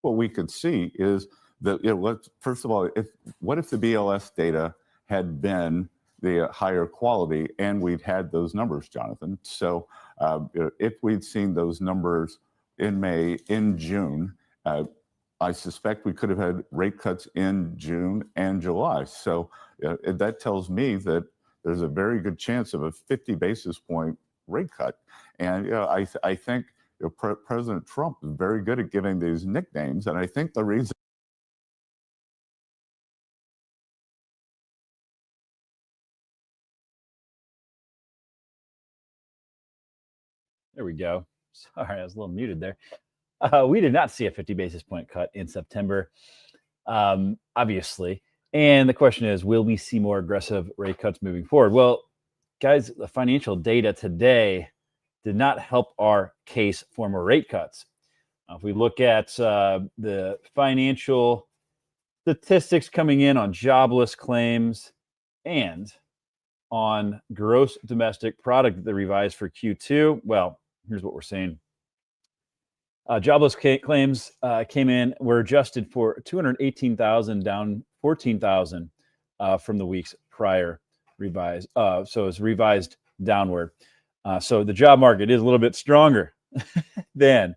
what we could see is that, first of all, what if the BLS data had been the higher quality and we'd had those numbers, Jonathan? So if we'd seen those numbers in May, in June, I suspect we could have had rate cuts in June and July. So that tells me that there's a very good chance of a 50 basis point rate cut. And I think President Trump is very good at giving these nicknames. And I think the reason. There we go. Sorry, I was a little muted there. We did not see a 50 basis point cut in September, obviously. And the question is, will we see more aggressive rate cuts moving forward? Well, guys, the financial data today did not help our case for more rate cuts. If we look at the financial statistics coming in on jobless claims and on gross domestic product that they revised for Q2, well, here's what we're seeing. Jobless claims came in, were adjusted for 218,000, down 14,000 from the weeks prior revised. So it's revised downward. So the job market is a little bit stronger than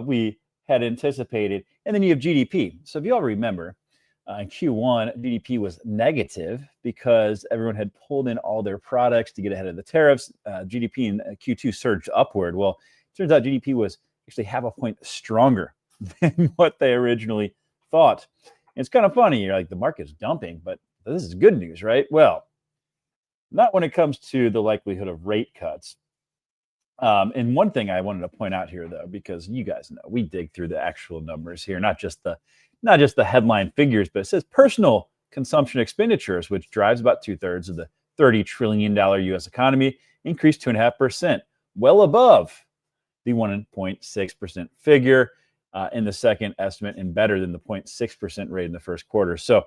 we had anticipated. And then you have GDP. So if you all remember, in Q1, GDP was negative because everyone had pulled in all their products to get ahead of the tariffs. GDP in Q2 surged upward. Well, it turns out GDP was actually half a point stronger than what they originally thought. And it's kind of funny. You're like, the market's dumping, but this is good news, right? Well, not when it comes to the likelihood of rate cuts. And one thing I wanted to point out here, though, because you guys know we dig through the actual numbers here, not just the headline figures, but it says personal consumption expenditures, which drives about 2/3 of the $30 trillion U.S. economy, increased 2.5%, well above the 1.6% figure in the second estimate and better than the 0.6% rate in the first quarter. So,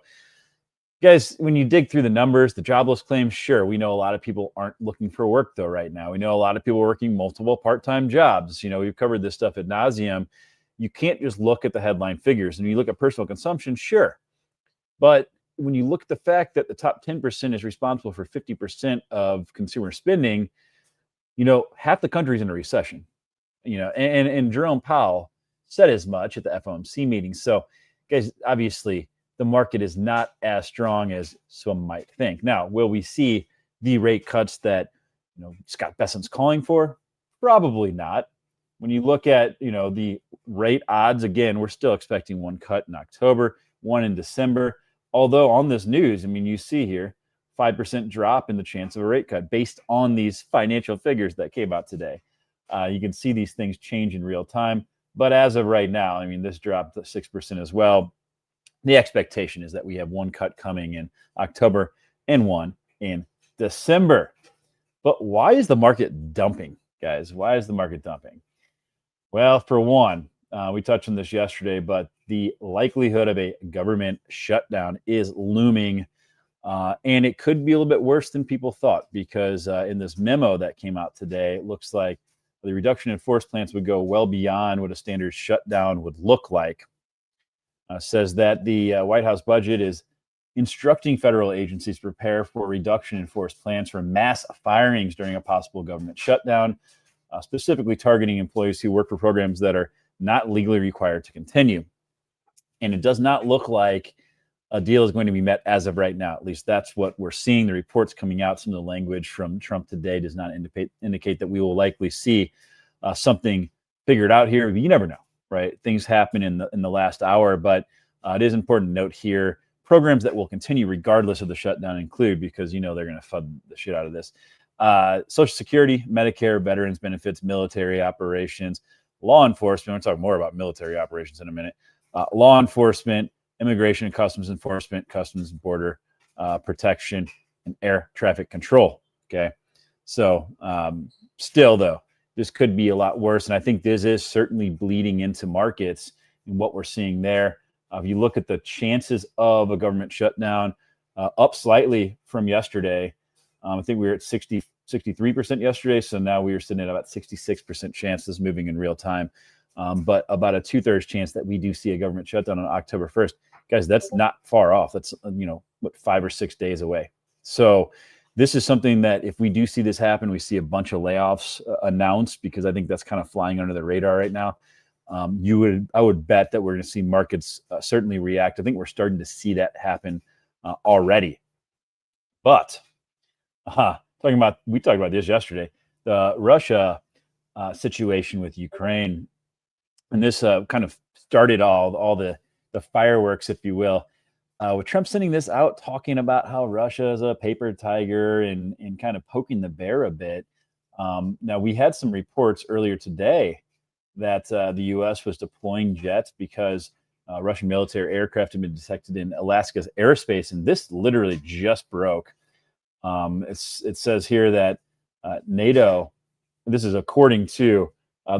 guys, when you dig through the numbers, the jobless claims, sure, we know a lot of people aren't looking for work, though, right now. We know a lot of people are working multiple part-time jobs. You know, we've covered this stuff ad nauseum. You can't just look at the headline figures. And when you look at personal consumption, sure. But when you look at the fact that the top 10% is responsible for 50% of consumer spending, you know, half the country's in a recession. You know, and Jerome Powell said as much at the FOMC meeting. So, guys, obviously, the market is not as strong as some might think. Now, will we see the rate cuts that, you know, Scott Bessent's calling for? Probably not. When you look at, you know, the rate odds, again, we're still expecting one cut in October, one in December. Although on this news, I mean, you see here, 5% drop in the chance of a rate cut based on these financial figures that came out today. You can see these things change in real time. But as of right now, I mean, this dropped 6% as well. The expectation is that we have one cut coming in October and one in December. But why is the market dumping, guys? Why is the market dumping? Well, for one, we touched on this yesterday, but the likelihood of a government shutdown is looming. And it could be a little bit worse than people thought, because in this memo that came out today, it looks like the reduction in force plants would go well beyond what a standard shutdown would look like. Says that the White House budget is instructing federal agencies to prepare for a reduction in force plans for mass firings during a possible government shutdown, specifically targeting employees who work for programs that are not legally required to continue. And it does not look like a deal is going to be met as of right now. At least that's what we're seeing. The reports coming out, some of the language from Trump today does not indicate that we will likely see something figured out here. You never know, right? Things happen in the last hour, but it is important to note here, programs that will continue regardless of the shutdown include, because you know they're going to fund the shit out of this, Social Security, Medicare, veterans benefits, military operations, law enforcement. We'll talk more about military operations in a minute. Law enforcement, immigration and customs enforcement, customs and border protection, and air traffic control. Okay. So still, though, this could be a lot worse. And I think this is certainly bleeding into markets and what we're seeing there. If you look at the chances of a government shutdown, up slightly from yesterday. I think we were at 63% yesterday. So now we are sitting at about 66% chances moving in real time. but about a 2/3 chance that we do see a government shutdown on October 1st. Guys, that's not far off. That's, 5 or 6 days away. So this is something that if we do see this happen, we see a bunch of layoffs announced, because I think that's kind of flying under the radar right now. I would bet that we're going to see markets certainly react. I think we're starting to see that happen already. But we talked about this yesterday, the Russia situation with Ukraine, and this kind of started all the fireworks, if you will, with Trump sending this out, talking about how Russia is a paper tiger and kind of poking the bear a bit. Now, we had some reports earlier today that the U.S. was deploying jets because Russian military aircraft had been detected in Alaska's airspace, and this literally just broke. It says here that NATO, this is according to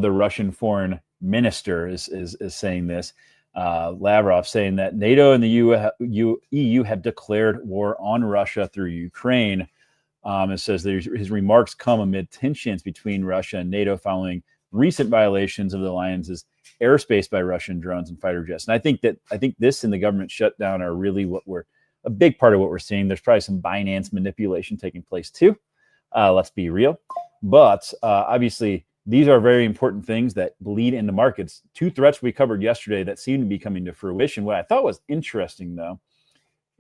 the Russian foreign minister, is saying this. Lavrov saying that NATO and the EU have declared war on Russia through Ukraine. It says his remarks come amid tensions between Russia and NATO following recent violations of the alliance's airspace by Russian drones and fighter jets. And I think this and the government shutdown are really a big part of what we're seeing. There's probably some Binance manipulation taking place too. Let's be real. But obviously, these are very important things that bleed into markets. 2 threats we covered yesterday that seem to be coming to fruition. What I thought was interesting, though,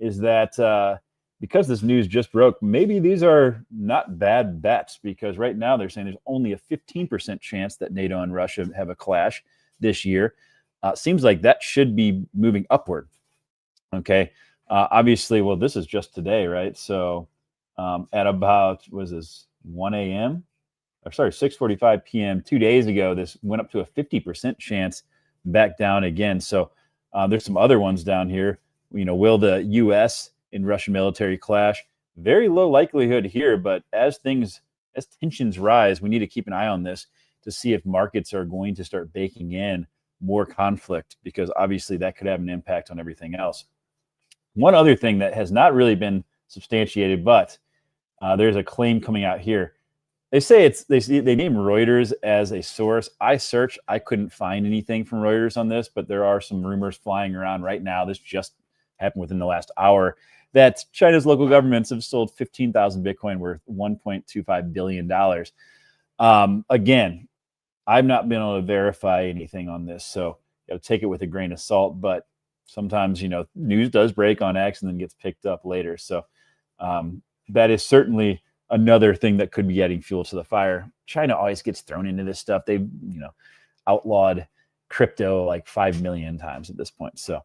is that because this news just broke, maybe these are not bad bets, because right now they're saying there's only a 15% chance that NATO and Russia have a clash this year. Seems like that should be moving upward. Okay. Obviously, well, this is just today, right? So at about, 1 a.m.? 6:45 p.m. 2 days ago, this went up to a 50% chance, back down again. So there's some other ones down here. Will the U.S. and Russian military clash? Very low likelihood here, but as tensions rise, we need to keep an eye on this to see if markets are going to start baking in more conflict, because obviously that could have an impact on everything else. One other thing that has not really been substantiated, but there's a claim coming out here. They say they name Reuters as a source. I couldn't find anything from Reuters on this, but there are some rumors flying around right now. This just happened within the last hour, that China's local governments have sold 15,000 Bitcoin worth $1.25 billion. Again, I've not been able to verify anything on this, so take it with a grain of salt. But sometimes, news does break on X and then gets picked up later. So that is certainly another thing that could be adding fuel to the fire. China always gets thrown into this stuff. They've, outlawed crypto like 5 million times at this point. So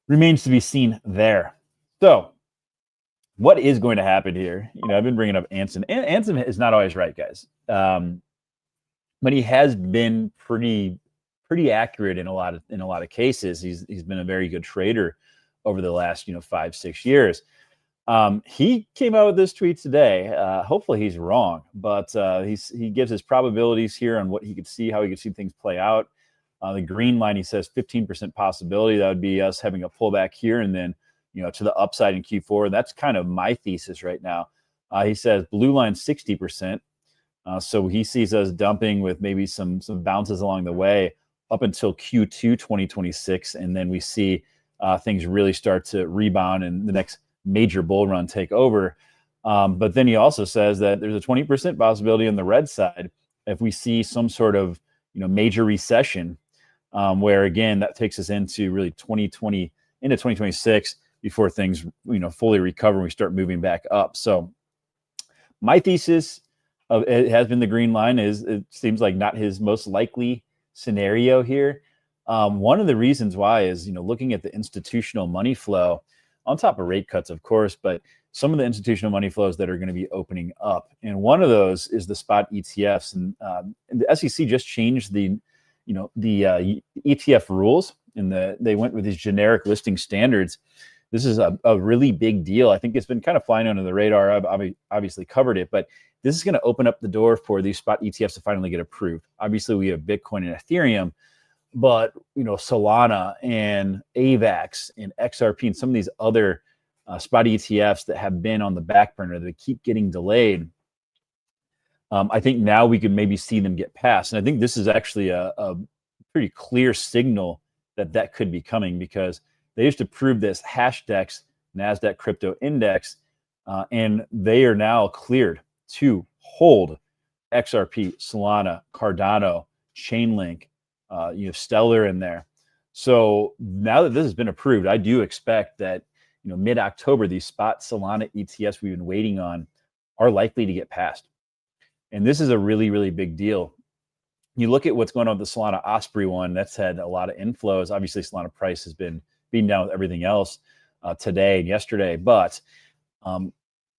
remains to be seen there. So what is going to happen here? I've been bringing up Anson. Anson is not always right, guys. But he has been pretty accurate in a lot of cases. He's been a very good trader over the last 5-6 years. He came out with this tweet today. Hopefully he's wrong, but he gives his probabilities here on what he could see, how he could see things play out. The green line, he says 15% possibility. That would be us having a pullback here, and then to the upside in Q4. That's kind of my thesis right now. He says blue line 60%. So he sees us dumping with maybe some bounces along the way up until Q2 2026, and then we see things really start to rebound and the next major bull run take over. But then he also says that there's a 20% possibility on the red side if we see some sort of major recession, where again that takes us into really 2020 into 2026 before things fully recover and we start moving back up. So my thesis of it has been the green line is it seems like not his most likely scenario here. One of the reasons why is looking at the institutional money flow, on top of rate cuts, of course, but some of the institutional money flows that are going to be opening up. And one of those is the spot ETFs. And the SEC just changed the ETF rules, and they went with these generic listing standards. This is a really big deal. I think it's been kind of flying under the radar. I've obviously covered it, but this is going to open up the door for these spot ETFs to finally get approved. Obviously, we have Bitcoin and Ethereum, but Solana and AVAX and XRP and some of these other spot ETFs that have been on the back burner that keep getting delayed. I think now we could maybe see them get passed, and I think this is actually a pretty clear signal that that could be coming, because they just approved this Hashdex NASDAQ crypto index, and they are now cleared to hold XRP, Solana, Cardano, Chainlink, Stellar in there. So now that this has been approved, I do expect that mid-October, these spot Solana ETFs we've been waiting on are likely to get passed. And this is a really, really big deal. You look at what's going on with the Solana Osprey one, that's had a lot of inflows. Obviously, Solana price has been beaten down with everything else today and yesterday. But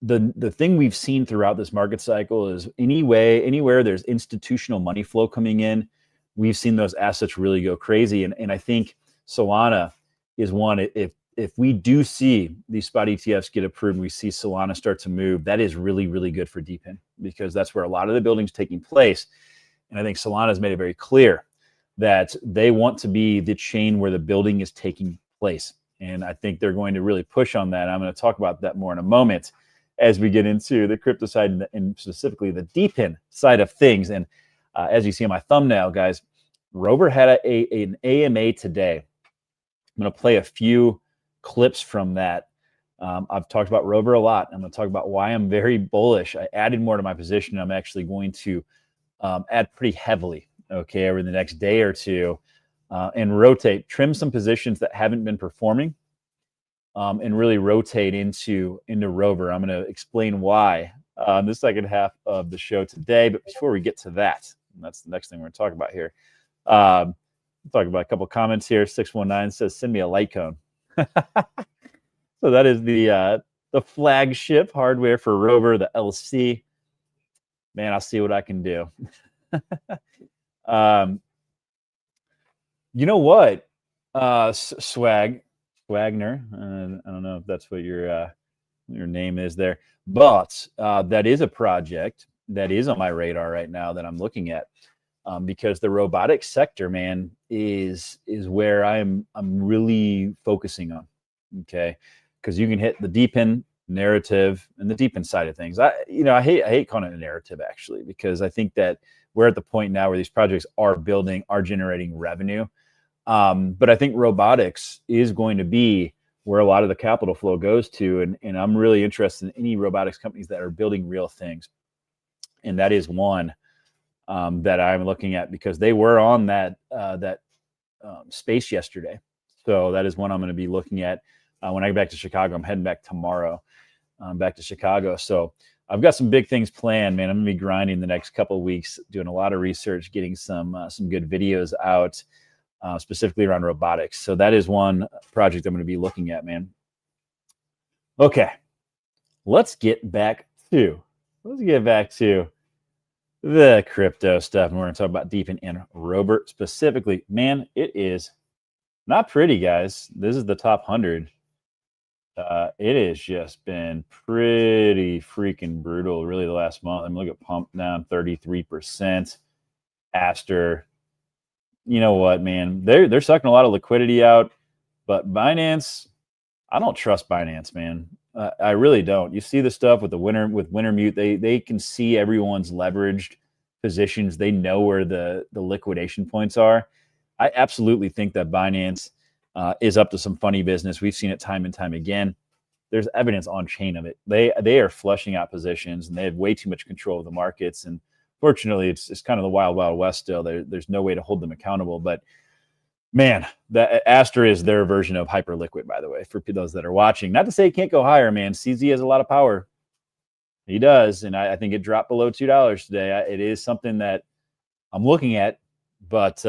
the thing we've seen throughout this market cycle is anywhere there's institutional money flow coming in, we've seen those assets really go crazy. And I think Solana is one. If we do see these spot ETFs get approved and we see Solana start to move, that is really, really good for DePIN, because that's where a lot of the building is taking place. And I think Solana has made it very clear that they want to be the chain where the building is taking place. And I think they're going to really push on that. I'm going to talk about that more in a moment as we get into the crypto side and specifically the DePIN side of things. And as you see on my thumbnail, guys, Rover had an AMA today. I'm going to play a few clips from that. I've talked about Rover a lot. I'm going to talk about why I'm very bullish. I added more to my position. I'm actually going to add pretty heavily, okay, over the next day or two, and trim some positions that haven't been performing, and really rotate into Rover. I'm going to explain why in the second half of the show today. But before we get to that, that's the next thing we're going to talk about here. Talk about a couple comments here. 619 says, "Send me a light cone." So that is the flagship hardware for Rover, the LC. Man, I'll see what I can do. You know what? Swagner. I don't know if that's what your name is there, but that is a project that is on my radar right now that I'm looking at, because the robotics sector, man, is where I'm really focusing on. Okay, because you can hit the DePIN narrative and the DePIN side of things. I hate calling it a narrative, actually, because I think that we're at the point now where these projects are generating revenue. But I think robotics is going to be where a lot of the capital flow goes to. And I'm really interested in any robotics companies that are building real things. And that is one that I'm looking at, because they were on that space yesterday. So that is one I'm going to be looking at when I get back to Chicago. I'm heading back tomorrow, back to Chicago. So I've got some big things planned, man. I'm going to be grinding the next couple of weeks, doing a lot of research, getting some good videos out, specifically around robotics. So that is one project I'm going to be looking at, man. Okay, let's get back to the crypto stuff, and we're going to talk about DePIN and Rover specifically. Man, it is not pretty, guys. This is the top 100. It has just been pretty freaking brutal, really, the last month. I mean, look at Pump down 33%. Aster, you know what, man? They're sucking a lot of liquidity out, but Binance, I don't trust Binance, man. I really don't. You see the stuff with Wintermute. They can see everyone's leveraged positions. They know where the liquidation points are. I absolutely think that Binance is up to some funny business. We've seen it time and time again. There's evidence on chain of it. They are flushing out positions, and they have way too much control of the markets. And fortunately, it's kind of the wild, wild west still. There's no way to hold them accountable. But man, the Aster is their version of Hyperliquid, by the way, for those that are watching. Not to say it can't go higher, man. CZ has a lot of power. He does, and I think it dropped below $2 today. It is something that I'm looking at, but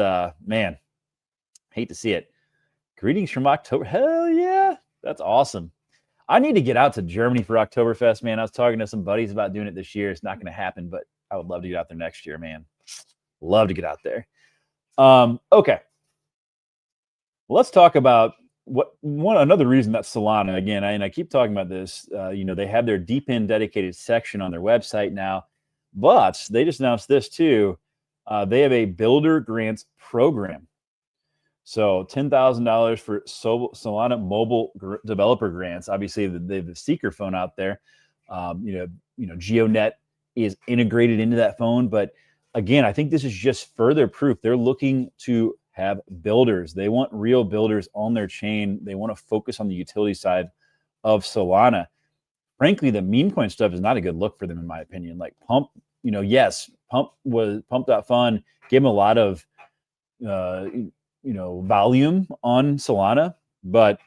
man, hate to see it. Greetings from October. Hell yeah, that's awesome. I need to get out to Germany for Oktoberfest, man. I was talking to some buddies about doing it this year. It's not going to happen, but I would love to get out there next year, man. Love to get out there. Okay. Let's talk about another reason that Solana, again, and I keep talking about this, they have their DePIN dedicated section on their website now, but they just announced this too. They have a builder grants program. So $10,000 for Solana mobile developer grants. Obviously, they have the Seeker phone out there. GeoNet is integrated into that phone. But again, I think this is just further proof. They're looking to have builders. They want real builders on their chain. They want to focus on the utility side of Solana. Frankly, the meme coin stuff is not a good look for them, in my opinion. Like Pump, yes, Pump.fun gave them a lot of, volume on Solana, but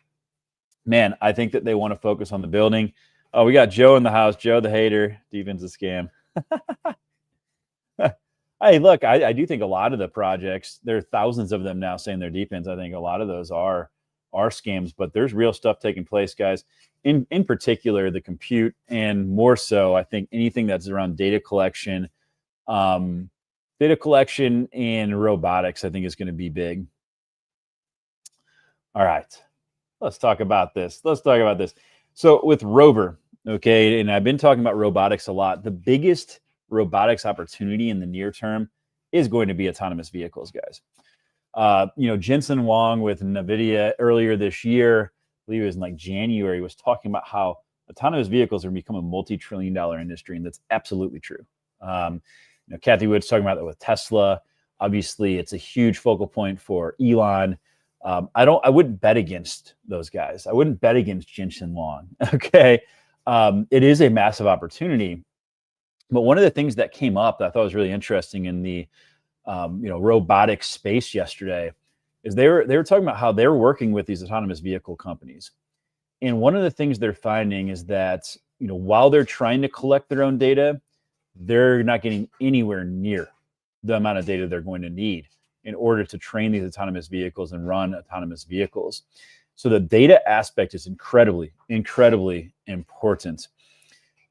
man, I think that they want to focus on the building. Oh, we got Joe in the house. Joe, the hater. DeepIn's a scam. Hey, look, I do think a lot of the projects, there are thousands of them now saying they're DeepIns. I think a lot of those are scams, but there's real stuff taking place, guys. In particular, the compute, and more so, I think anything that's around data collection and robotics, I think is going to be big. All right, let's talk about this. So with Rover, okay, and I've been talking about robotics a lot. The biggest robotics opportunity in the near term is going to be autonomous vehicles, guys. Jensen Huang with NVIDIA earlier this year, I believe it was in like January, was talking about how autonomous vehicles are becoming a multi-trillion-dollar industry, and that's absolutely true. Kathy Wood's talking about that with Tesla. Obviously, it's a huge focal point for Elon. I wouldn't bet against those guys. I wouldn't bet against Jensen Huang. Okay, it is a massive opportunity. But one of the things that came up that I thought was really interesting in the robotics space yesterday is they were talking about how they're working with these autonomous vehicle companies. And one of the things they're finding is that, while they're trying to collect their own data, they're not getting anywhere near the amount of data they're going to need in order to train these autonomous vehicles and run autonomous vehicles. So the data aspect is incredibly, incredibly important.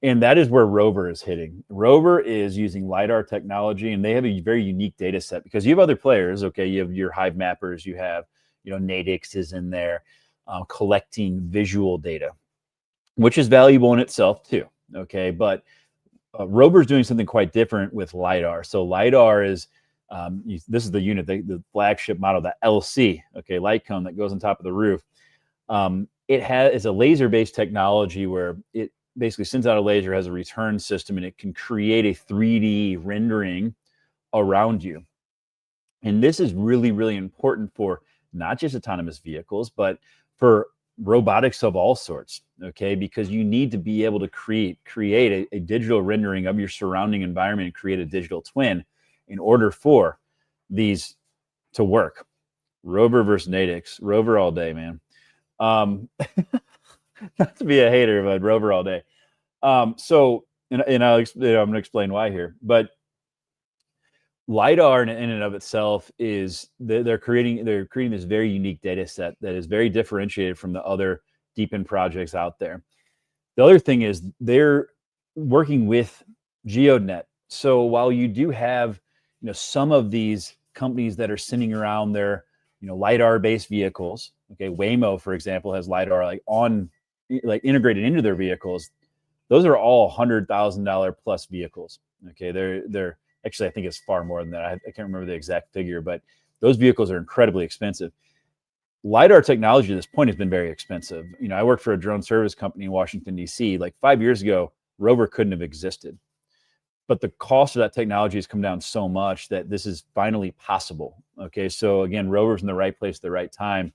And that is where Rover is hitting. Rover is using LiDAR technology, and they have a very unique data set because you have other players. Okay, you have your Hive mappers, you have, Nadix is in there collecting visual data, which is valuable in itself too. Okay, but Rover is doing something quite different with LiDAR. So LiDAR is, this is the unit, the flagship model, the LC, okay, light cone that goes on top of the roof. It's a laser-based technology where it basically sends out a laser, has a return system, and it can create a 3D rendering around you. And this is really, really important for not just autonomous vehicles, but for robotics of all sorts, okay? Because you need to be able to create a digital rendering of your surrounding environment and create a digital twin in order for these to work. Rover versus Nadix. Rover all day, man. Not to be a hater, but Rover all day. So I'm going to explain why here. But LiDAR in and of itself is they're creating this very unique data set that is very differentiated from the other DeepIn projects out there. The other thing is they're working with GeoNet. So while you do have some of these companies that are sending around their LiDAR-based vehicles, okay, Waymo, for example, has LiDAR integrated into their vehicles. Those are all $100,000 plus vehicles. Okay, they're actually, I think it's far more than that. I can't remember the exact figure, but those vehicles are incredibly expensive. LiDAR technology at this point has been very expensive. I worked for a drone service company in Washington, D.C. Like 5 years ago, Rover couldn't have existed. But the cost of that technology has come down so much that this is finally possible. Okay, so again, Rover's in the right place at the right time,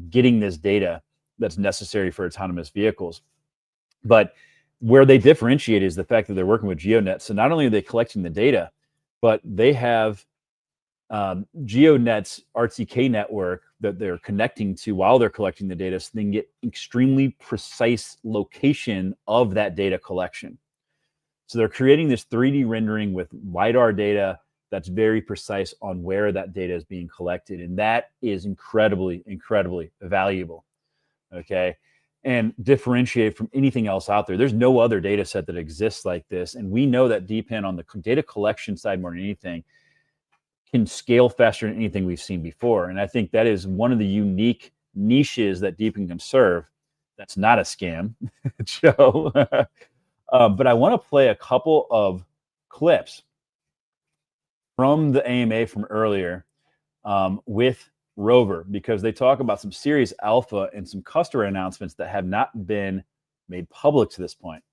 getting this data that's necessary for autonomous vehicles. But where they differentiate is the fact that they're working with GeoNet. So not only are they collecting the data, but they have GeoNet's RTK network that they're connecting to while they're collecting the data, so they can get extremely precise location of that data collection. So they're creating this 3D rendering with LiDAR data that's very precise on where that data is being collected. And that is incredibly, incredibly valuable, okay? And differentiate from anything else out there. There's no other data set that exists like this. And we know that DeepIn on the data collection side more than anything can scale faster than anything we've seen before. And I think that is one of the unique niches that DeepIn can serve. That's not a scam, Joe. But I want to play a couple of clips from the AMA from earlier with Rover, because they talk about some serious alpha and some customer announcements that have not been made public to this point.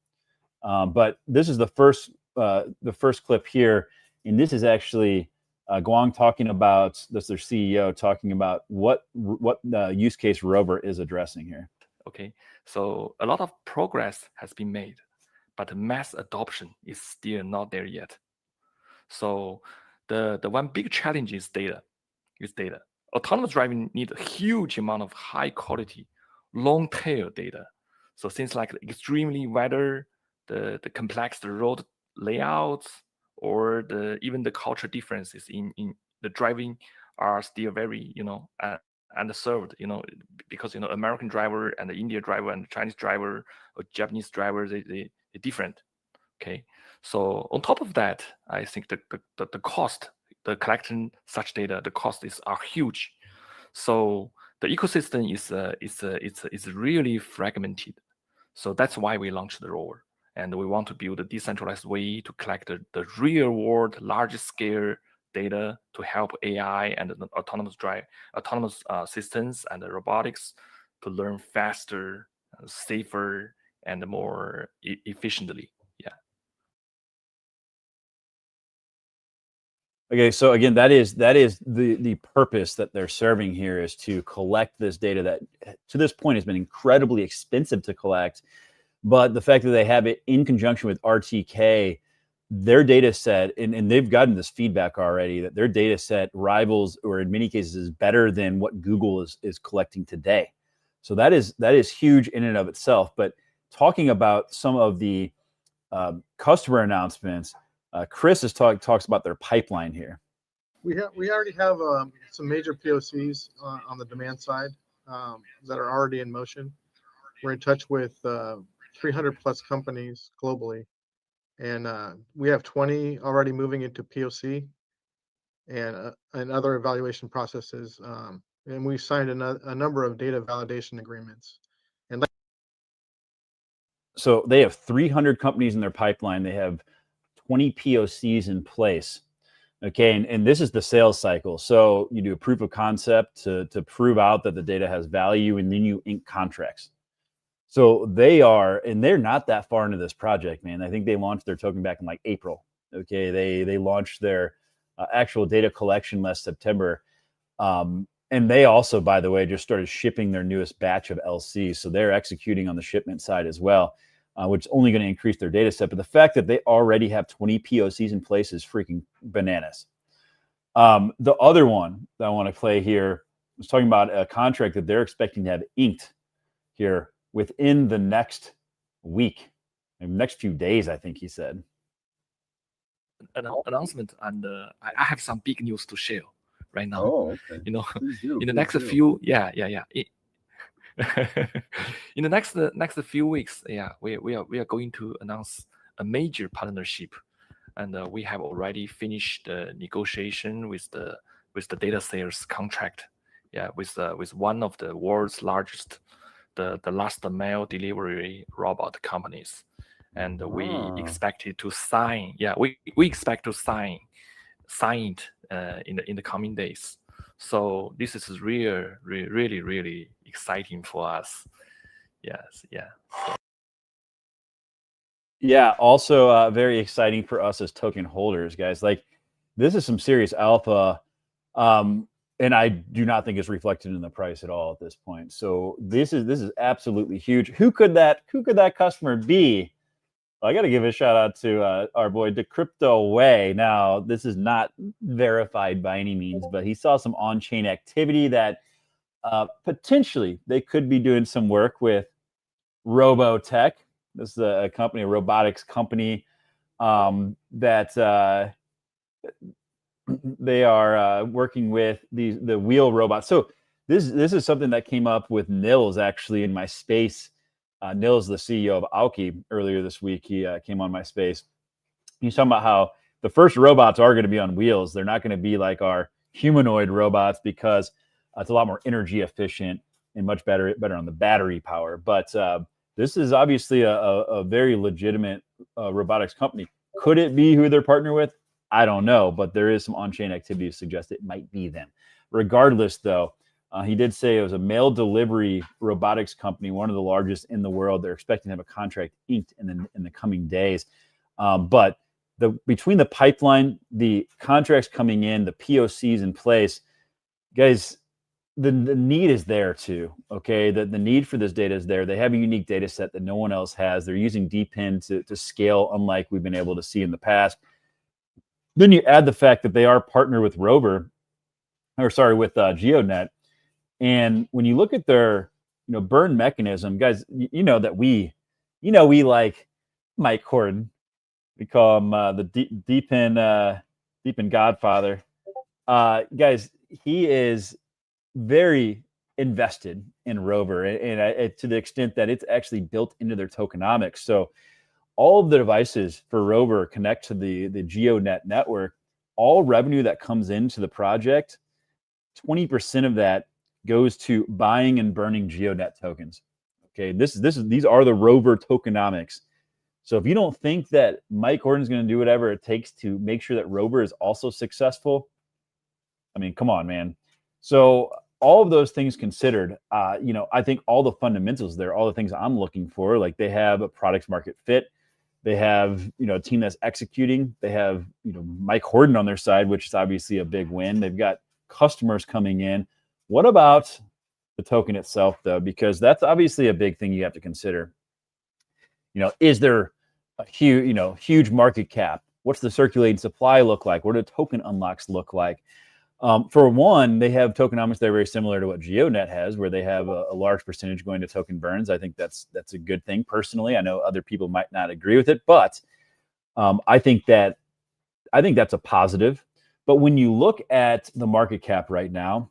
But this is the first clip here, and this is actually Guang talking about this, their CEO talking about what use case rover is addressing here. Okay, so a lot of progress has been made, but mass adoption is still not there yet. So the one big challenge is data. Autonomous driving needs a huge amount of high quality, long tail data. So things like extremely weather, the complex road layouts, or even the culture differences in the driving are still very underserved. Because American driver and the Indian driver and the Chinese driver or Japanese driver they're different. Okay, so on top of that, I think the cost, the collecting such data, the costs are huge. So the ecosystem is really fragmented. So that's why we launched the rover, and we want to build a decentralized way to collect the real world, large scale data to help AI and the autonomous systems and the robotics to learn faster, safer, and more efficiently. Yeah. Okay, so again, that is the purpose that they're serving here, is to collect this data that to this point has been incredibly expensive to collect. But the fact that they have it in conjunction with RTK, their data set, and they've gotten this feedback already, that their data set rivals, or in many cases is better than what Google is collecting today. So that is huge in and of itself. But talking about some of the customer announcements, Chris talks about their pipeline here. We already have some major POCs on the demand side that are already in motion. We're in touch with 300 plus companies globally, and we have 20 already moving into POC and other evaluation processes. And we signed a number of data validation agreements. So they have 300 companies in their pipeline. They have 20 POCs in place. Okay, and this is the sales cycle. So you do a proof of concept to prove out that the data has value, and then you ink contracts. So they're not that far into this project, man. I think they launched their token back in like April. Okay, they launched their actual data collection last September. And they also, by the way, just started shipping their newest batch of LC. So they're executing on the shipment side as well, which is only going to increase their data set. But the fact that they already have 20 POCs in place is freaking bananas. The other one that I want to play here was talking about a contract that they're expecting to have inked here within the next week, next few days, I think he said. An announcement, and I have some big news to share right now. Oh, okay. In the next few, in the next few weeks, we are going to announce a major partnership, and we have already finished the negotiation with the data sales contract, with one of the world's largest the last mile delivery robot companies, and we expected to sign. We expect to sign it in the coming days. So this is really exciting for us. Yes, yeah. Yeah, also very exciting for us as token holders, guys. Like, this is some serious alpha, and I do not think it's reflected in the price at all at this point. So this is absolutely huge. Who could that customer be? Well, I got to give a shout out to our boy Decrypto Way. Now, this is not verified by any means, but he saw some on-chain activity that potentially they could be doing some work with Robotech. This is a company, a robotics company that they are working with the wheel robots. So this is something that came up with Nils actually in my space. Nils, the CEO of Aoki, earlier this week, he came on my space. He's talking about how the first robots are going to be on wheels. They're not going to be like our humanoid robots because it's a lot more energy efficient and much better on the battery power. But this is obviously a very legitimate robotics company. Could it be who they're partnered with? I don't know, but there is some on-chain activity to suggest it might be them. Regardless, though, he did say it was a mail delivery robotics company, one of the largest in the world. They're expecting to have a contract inked in the coming days. But between the pipeline, the contracts coming in, the POCs in place, guys, the need is there too. Okay, the need for this data is there. They have a unique data set that no one else has. They're using DeepIn to scale, unlike we've been able to see in the past. Then you add the fact that they are partnered with with GeoNet, and when you look at their burn mechanism, guys, you know we like Mike Horton. We call him the DeepIn Godfather. Guys, he is very invested in Rover, and to the extent that it's actually built into their tokenomics. So all of the devices for Rover connect to the GeoNet network. All revenue that comes into the project, 20% of that goes to buying and burning GeoNet tokens. Okay, these are the Rover tokenomics. So if you don't think that Mike Horton's going to do whatever it takes to make sure that Rover is also successful, I mean, come on, man. So all of those things considered, I think all the fundamentals there, all the things I'm looking for, like they have a product market fit. They have, a team that's executing. They have, Mike Horton on their side, which is obviously a big win. They've got customers coming in. What about the token itself, though? Because that's obviously a big thing you have to consider. Is there a huge market cap? What's the circulating supply look like? What do token unlocks look like? For one, they have tokenomics that are very similar to what GeoNet has, where they have a large percentage going to token burns. I think that's a good thing personally. I know other people might not agree with it, but I think that's a positive. But when you look at the market cap right now,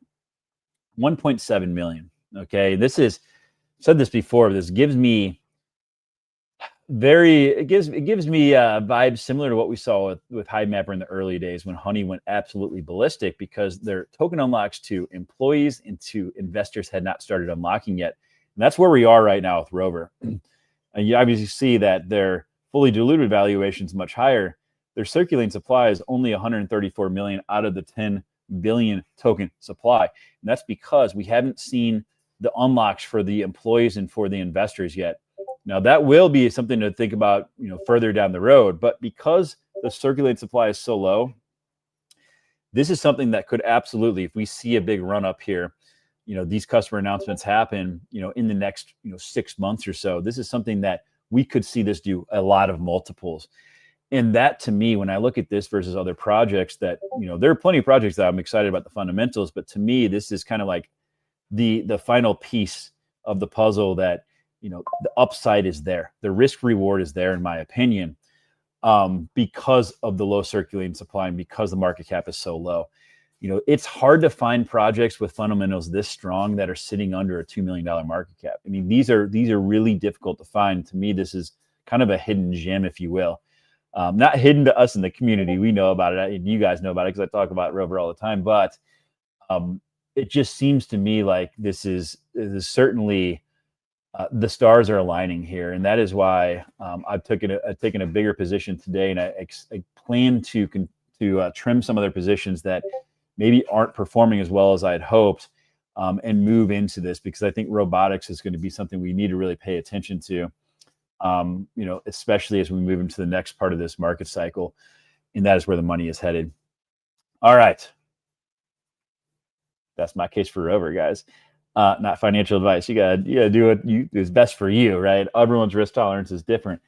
1.7 million. Okay, said this before. This gives me it gives me vibes similar to what we saw with HiveMapper in the early days when Honey went absolutely ballistic, because their token unlocks to employees and to investors had not started unlocking yet. And that's where we are right now with Rover. And you obviously see that their fully diluted valuation is much higher. Their circulating supply is only 134 million out of the 10 billion token supply. And that's because we haven't seen the unlocks for the employees and for the investors yet. Now, that will be something to think about, further down the road. But because the circulating supply is so low, this is something that could absolutely, if we see a big run up here, these customer announcements happen, in the next, 6 months or so. This is something that we could see this do a lot of multiples. And that, to me, when I look at this versus other projects that, there are plenty of projects that I'm excited about the fundamentals, but to me, this is kind of like the final piece of the puzzle that, the upside is there. The risk reward is there, in my opinion, because of the low circulating supply and because the market cap is so low. It's hard to find projects with fundamentals this strong that are sitting under a $2 million market cap. I mean, these are really difficult to find. To me, this is kind of a hidden gem, if you will. Not hidden to us in the community. We know about it. You guys know about it because I talk about Rover all the time. But it just seems to me like this is certainly the stars are aligning here, and that is why I've taken a bigger position today, and I plan to trim some other positions that maybe aren't performing as well as I had hoped, and move into this, because I think robotics is going to be something we need to really pay attention to, especially as we move into the next part of this market cycle, and that is where the money is headed. All right, that's my case for Rover, guys. Not financial advice. You gotta do what is best for you, right? Everyone's risk tolerance is different.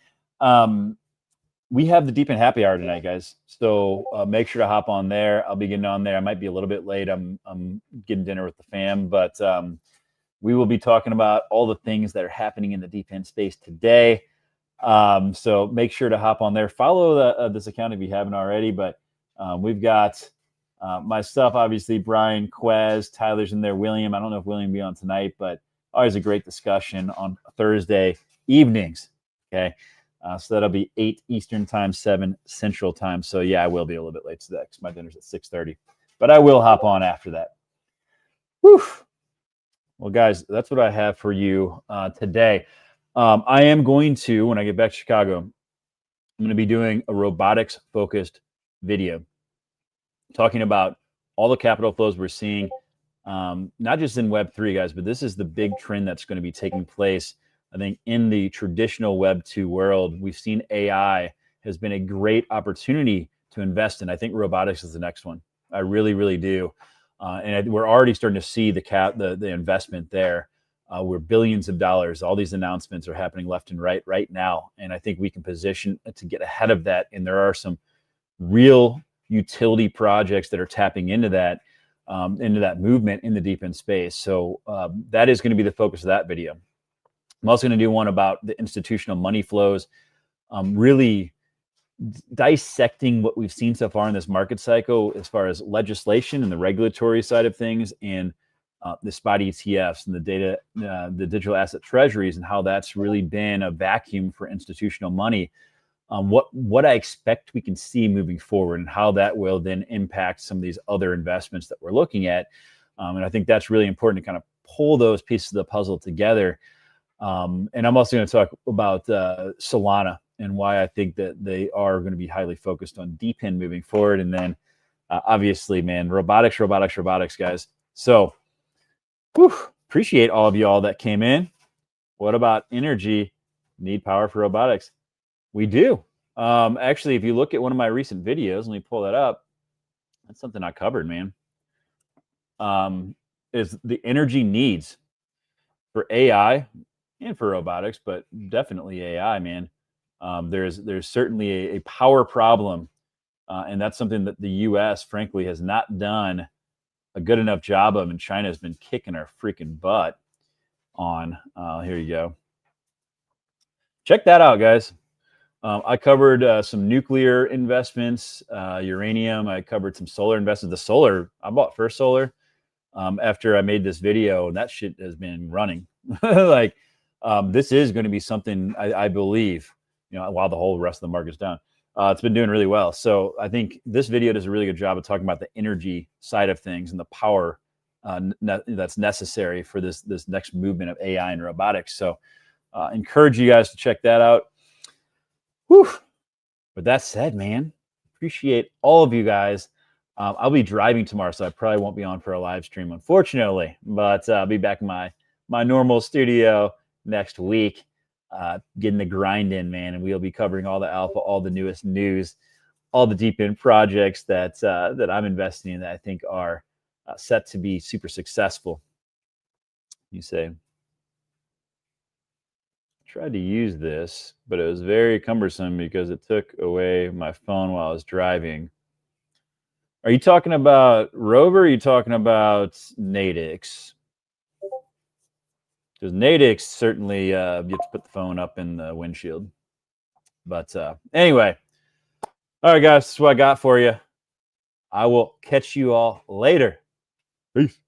We have the DeepIn happy hour tonight, guys. So make sure to hop on there. I'll be getting on there. I might be a little bit late. I'm getting dinner with the fam, but we will be talking about all the things that are happening in the DeepIn space today. So make sure to hop on there. Follow this account if you haven't already. But we've got my stuff, obviously. Brian, Quez, Tyler's in there. William. I don't know if William will be on tonight, but always a great discussion on Thursday evenings. Okay. So that'll be 8 Eastern time, 7 Central time. So yeah, I will be a little bit late today because my dinner's at 6:30, but I will hop on after that. Whew. Well, guys, that's what I have for you today. I am going to, when I get back to Chicago, I'm going to be doing a robotics focused video talking about all the capital flows we're seeing, not just in Web3, guys, but this is the big trend that's going to be taking place. I think in the traditional Web2 world, we've seen AI has been a great opportunity to invest in. I think robotics is the next one. I really, really do. We're already starting to see the investment there. We're billions of dollars. All these announcements are happening left and right now. And I think we can position to get ahead of that. And there are some real utility projects that are tapping into that movement in the deep end space. So that is going to be the focus of that video. I'm also going to do one about the institutional money flows, really dissecting what we've seen so far in this market cycle as far as legislation and the regulatory side of things, and the spot ETFs and the digital asset treasuries, and how that's really been a vacuum for institutional money. What I expect we can see moving forward, and how that will then impact some of these other investments that we're looking at. And I think that's really important to kind of pull those pieces of the puzzle together. And I'm also going to talk about Solana and why I think that they are going to be highly focused on DePIN moving forward. And then obviously, man, robotics, guys. So appreciate all of y'all that came in. What about energy? Need power for robotics? We do. Actually, if you look at one of my recent videos, let me pull that up. That's something I covered, man. Is the energy needs for AI and for robotics, but definitely AI, man. There's certainly a power problem, and that's something that the U.S. frankly has not done a good enough job of, and China has been kicking our freaking butt on. Here you go. Check that out, guys. I covered some nuclear investments, uranium. I covered some solar investments. The solar, I bought First Solar after I made this video, and that shit has been running. Like, this is going to be something I believe, while the whole rest of the market's down. It's been doing really well. So I think this video does a really good job of talking about the energy side of things and the power that's necessary for this next movement of AI and robotics. So encourage you guys to check that out. Whew. With that said, man, appreciate all of you guys. I'll be driving tomorrow, so I probably won't be on for a live stream, unfortunately. But I'll be back in my normal studio next week, getting the grind in, man. And we'll be covering all the alpha, all the newest news, all the deep end projects that I'm investing in that I think are set to be super successful. You say, tried to use this, but it was very cumbersome because it took away my phone while I was driving. Are you talking about Rover? Or are you talking about Nadix? Because Nadix certainly you have to put the phone up in the windshield. But anyway, all right, guys, that's what I got for you. I will catch you all later. Peace.